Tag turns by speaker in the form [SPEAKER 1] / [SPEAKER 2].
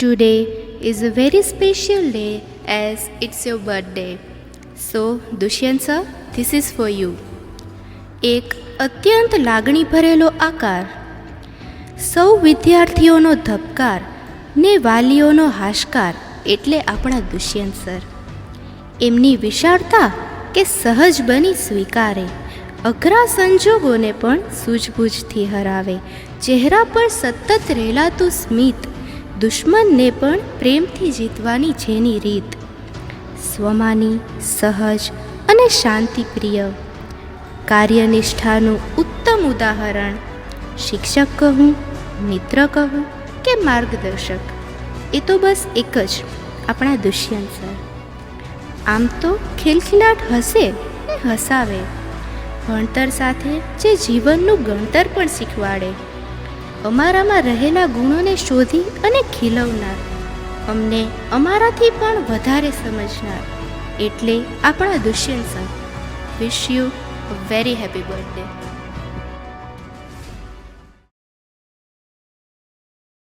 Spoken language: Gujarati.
[SPEAKER 1] Today is a very special day as it's your birthday. So, Dushyant sir, this is for you. એક અત્યંત લાગણી ભરેલો આકાર, સૌ વિદ્યાર્થીઓનો ધબકાર ને વાલીઓનો હાશકાર એટલે આપણા દુષ્યંત સર. એમની વિશાળતા કે સહજ બની સ્વીકારે, અઘરા સંજોગોને પણ સૂઝબૂઝથી હરાવે, ચહેરા પર સતત રહેલાતું સ્મિત, દુશ્મનને પણ પ્રેમથી જીતવાની જેની રીત, સ્વમાની, સહજ અને શાંતિપ્રિય, કાર્યનિષ્ઠાનું ઉત્તમ ઉદાહરણ, શિક્ષક કહું, મિત્ર કહું કે માર્ગદર્શક, એ તો બસ એક જ આપણા દુષ્યંત સર. આમ તો ખિલખિલાટ હસે ને હસાવે, ભણતર સાથે જે જીવનનું ગણતર પણ શીખવાડે, અમારામાં રહેલા ગુણોને શોધી અને ખીલવનાર, અમને અમારાથી પણ વધારે સમજનાર, એટલે આપણા Dushyant sir. Wish you a very happy birthday.